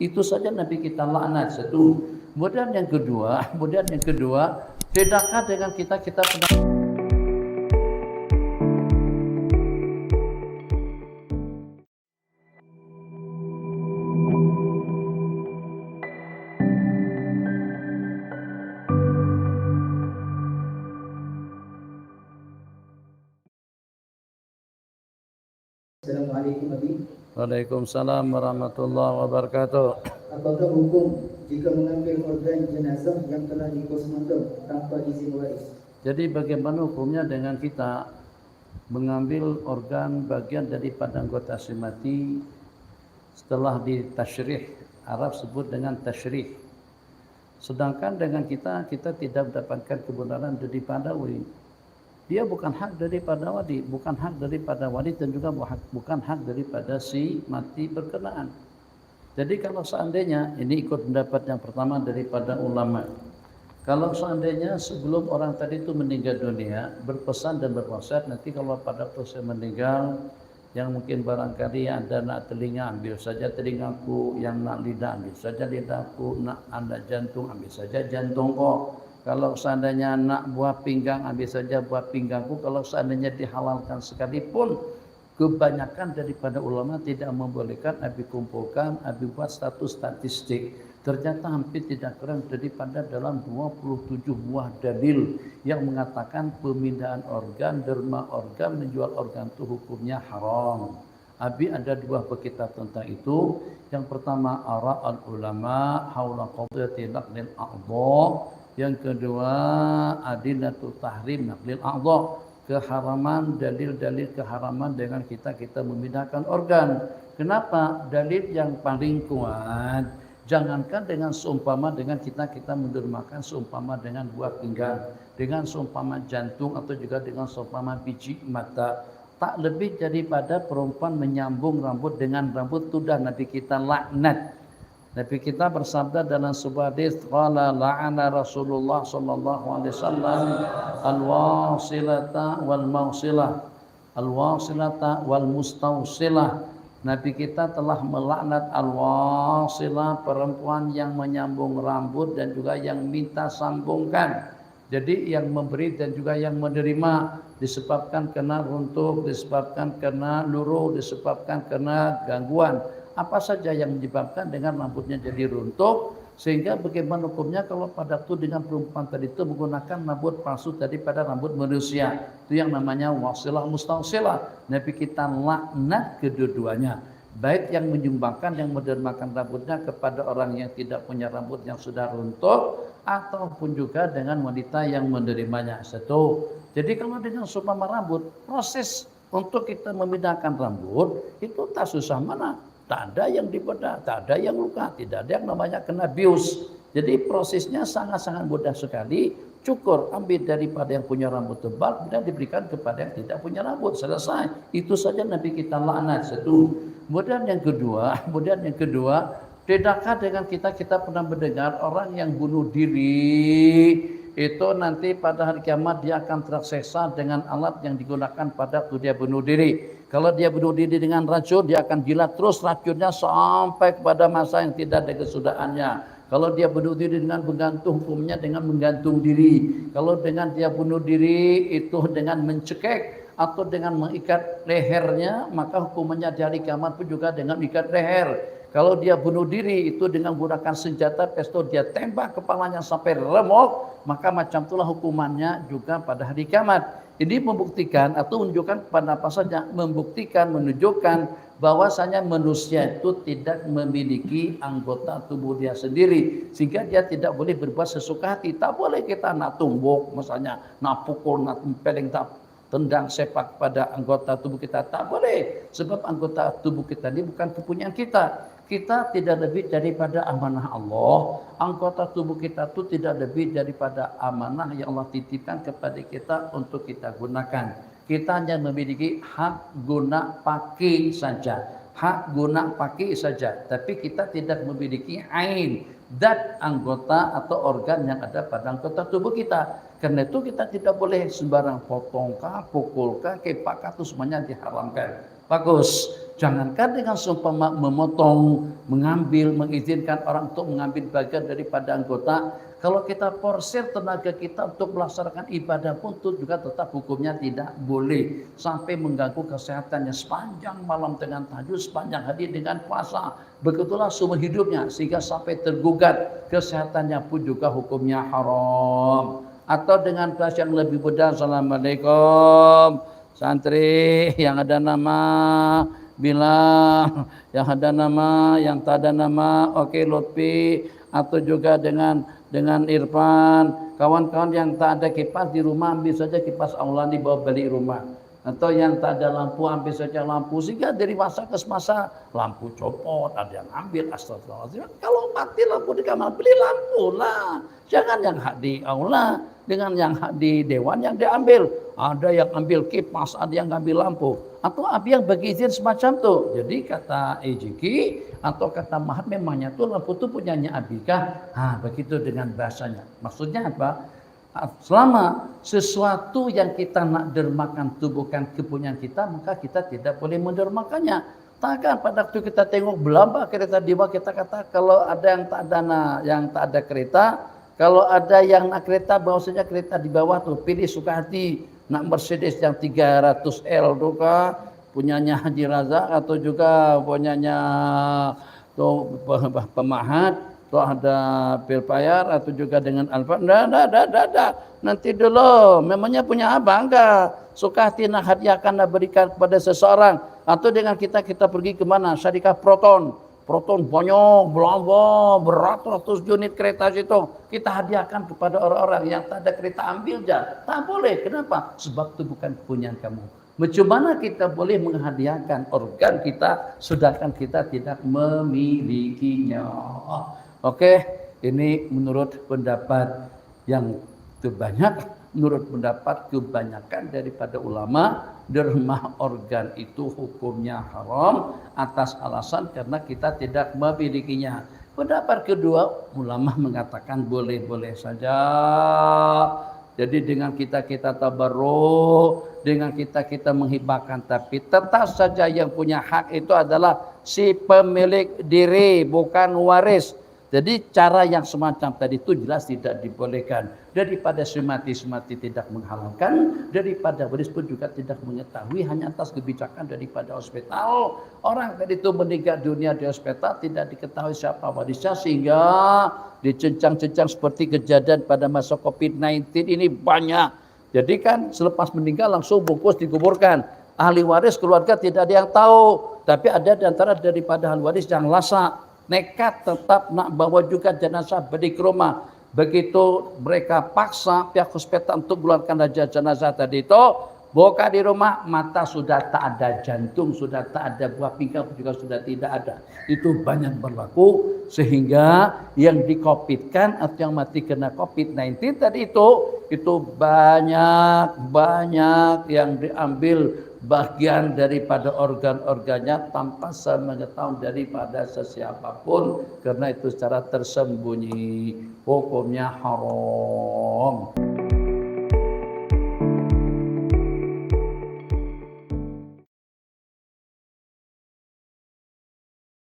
Itu saja Nabi kita laknat. Satu. Kemudian yang kedua, tidakkah dengan kita pernah Assalamualaikum Abi. Waalaikumsalam warahmatullahi wabarakatuh. Apakah hukum jika mengambil organ jenazah yang telah dipostmortem tanpa izin waris? Jadi bagaimana hukumnya dengan kita mengambil organ bagian daripada anggota si mati setelah ditasyrih, Arab sebut dengan tasyrih. Sedangkan dengan kita tidak mendapatkan kebenaran daripada wali. Dia bukan hak daripada wali, bukan hak daripada wali dan juga bukan hak daripada si mati berkenaan. Jadi kalau seandainya, ini ikut pendapat yang pertama daripada ulama. Kalau seandainya sebelum orang tadi itu meninggal dunia, berpesan dan berwasiat, nanti kalau pada waktu saya meninggal, yang mungkin barangkali ada nak telinga, ambil saja telingaku, yang nak lidah, ambil saja lidahku, nak anda jantung, ambil saja jantungku. Kalau seandainya nak buah pinggang, ambil saja buah pinggangku. Kalau seandainya dihalalkan sekalipun, kebanyakan daripada ulama tidak membolehkan Abi kumpulkan, Abi buat status statistik. Ternyata hampir tidak kurang daripada dalam 27 buah dalil yang mengatakan pemindahan organ, derma organ, menjual organ itu hukumnya haram. Abi ada dua berkitab tentang itu. Yang pertama ara'al ulama haula qadiyati naqlil a'dha. Yang kedua adillatul tahrim naqlil a'dha, keharaman, dalil-dalil keharaman dengan kita memindahkan organ. Kenapa? Dalil yang paling kuat, jangankan dengan seumpama dengan kita mendermakan seumpama dengan buah pinggang, dengan seumpama jantung atau juga dengan seumpama biji mata, tak lebih daripada perempuan menyambung rambut dengan rambut, sudah Nabi kita laknat. Nabi kita bersabda dalam sebuah hadis, qala la'ana Rasulullah sallallahu alaihi wasallam al-wasilata wal mausilah, al-wasilata wal mustausilah. Nabi kita telah melaknat al-wasilah, perempuan yang menyambung rambut dan juga yang minta sambungkan. Jadi yang memberi dan juga yang menerima, disebabkan kena runtuh, disebabkan kena luruh, disebabkan kena gangguan. Apa saja yang menyebabkan dengan rambutnya jadi runtuh, sehingga bagaimana hukumnya kalau pada itu dengan perempuan tadi itu menggunakan rambut palsu daripada rambut manusia. Itu yang namanya wasilah mustausilah. Nabi kita laknat kedua-duanya. Baik yang menyumbangkan, yang mendermakan rambutnya kepada orang yang tidak punya rambut yang sudah runtuh, ataupun juga dengan wanita yang menerimanya. Satu. Jadi kalau dengan seumpama rambut, proses untuk kita memindahkan rambut itu tak susah mana. Tak ada yang dibedah, tak ada yang luka, tidak ada yang namanya kena bius. Jadi prosesnya sangat-sangat mudah sekali. Cukur, ambil daripada yang punya rambut tebal, kemudian diberikan kepada yang tidak punya rambut. Selesai. Itu saja Nabi kita laknat. Satu. Kemudian yang kedua, tidakkah dengan kita pernah mendengar orang yang bunuh diri, itu nanti pada hari kiamat dia akan terseksa dengan alat yang digunakan pada waktu dia bunuh diri. Kalau dia bunuh diri dengan racun, dia akan jilat terus racunnya sampai kepada masa yang tidak ada kesudahannya. Kalau dia bunuh diri dengan menggantung, hukumnya dengan menggantung diri. Kalau dengan dia bunuh diri itu dengan mencekek atau dengan mengikat lehernya, maka hukumannya di hari kiamat pun juga dengan mengikat leher. Kalau dia bunuh diri itu dengan menggunakan senjata pistol, dia tembak kepalanya sampai remuk, maka macam itulah hukumannya juga pada hari kiamat. Ini membuktikan atau menunjukkan kepada apa saja? Menunjukkan bahwasanya manusia itu tidak memiliki anggota tubuh dia sendiri, sehingga dia tidak boleh berbuat sesuka hati. Tak boleh kita nak tumbuk, misalnya nak pukul, nak peleng, tak tendang sepak pada anggota tubuh kita, tak boleh. Sebab anggota tubuh kita ini bukan kepunyaan kita. Kita tidak lebih daripada amanah Allah. Anggota tubuh kita itu tidak lebih daripada amanah yang Allah titipkan kepada kita untuk kita gunakan. Kita hanya memiliki hak guna pakai saja. Hak guna pakai saja. Tapi kita tidak memiliki ain, zat anggota atau organ yang ada pada anggota tubuh kita. Karena itu kita tidak boleh sembarang potongkah, pukulkah, kepakkah, itu semuanya diharamkan. Bagus. Jangankan dengan sumpah memotong, mengambil, mengizinkan orang untuk mengambil bagian daripada anggota. Kalau kita porsir tenaga kita untuk melaksanakan ibadah pun itu juga tetap hukumnya tidak boleh. Sampai mengganggu kesehatannya sepanjang malam dengan tahajud, sepanjang hari dengan puasa. Begitulah seumur hidupnya. Sehingga sampai tergugat kesehatannya pun juga hukumnya haram. Atau dengan bahasa yang lebih mudah, Assalamualaikum. Santri yang ada nama bilang, yang ada nama, yang tak ada nama, oke Lutfi, atau juga dengan Irfan, kawan-kawan yang tak ada kipas di rumah ambil saja kipas aula dibawa balik rumah, atau yang tak ada lampu ambil saja lampu, sehingga dari masa ke masa lampu copot, ada yang ambil, astagfirullahaladzim. Kalau mati lampu di kamar beli lampu lah, jangan yang hak di aula dengan yang hak di dewan yang diambil. Ada yang ambil kipas, ada yang ambil lampu, atau ada yang bagi izin semacam itu. Jadi kata Ejiki atau kata Mahat memangnya tuh lampu itu punyanya Abika. Begitu dengan bahasanya. Maksudnya apa? Selama sesuatu yang kita nak dermakan itu bukan kepunyaan kita, maka kita tidak boleh mendermakannya. Takkan pada waktu kita tengok belamba kereta di bawah, kita kata kalau ada yang tak ada kereta, kalau ada yang nak kereta, bahwasanya kereta di bawah tuh pilih suka hati. Nak Mercedes yang 300L tuh kah, punyanya Haji Razak, atau juga punyanya tuh Pemahat, tuh ada Pilpayar, atau juga dengan Alfa. Nanti dulu, memangnya punya abang enggak? Suka hati nak hadiahkan, nak berikan kepada seseorang. Atau dengan kita pergi kemana? Syarikat Proton banyak, belamba, beratus-ratus unit kereta situ. Kita hadiahkan kepada orang-orang yang tak ada kereta, ambil aja. Tak boleh. Kenapa? Sebab itu bukan kepunyaan kamu. Bagaimana kita boleh menghadiahkan organ kita sedangkan kita tidak memilikinya? Oke, ini menurut pendapat yang terbanyak. Menurut pendapat kebanyakan daripada ulama, dermah organ itu hukumnya haram atas alasan karena kita tidak memilikinya. Pendapat kedua, ulama mengatakan boleh-boleh saja. Jadi dengan kita tabarruk, dengan kita menghibahkan, tapi tetap saja yang punya hak itu adalah si pemilik diri, bukan waris. Jadi cara yang semacam tadi itu jelas tidak dibolehkan. Daripada semati tidak menghalalkan, daripada waris pun juga tidak mengetahui, hanya atas kebijakan daripada hospital. Orang tadi itu meninggal dunia di hospital, tidak diketahui siapa warisnya, sehingga dicencang-cencang seperti kejadian pada masa COVID-19 ini banyak. Jadi kan selepas meninggal langsung bungkus dikuburkan. Ahli waris keluarga tidak ada yang tahu, tapi ada di antara daripada ahli waris yang lasak, nekat tetap nak bawa juga jenazah balik ke rumah. Begitu mereka paksa pihak hospital untuk keluarkan jenazah tadi itu, buka di rumah, mata sudah tak ada, jantung sudah tak ada, buah pinggang juga sudah tidak ada. Itu banyak berlaku, sehingga yang di-COVID-kan atau yang mati kena COVID-19 tadi itu banyak yang diambil bagian daripada organ-organnya tanpa mengetahui daripada sesiapapun, karena itu secara tersembunyi, hukumnya haram.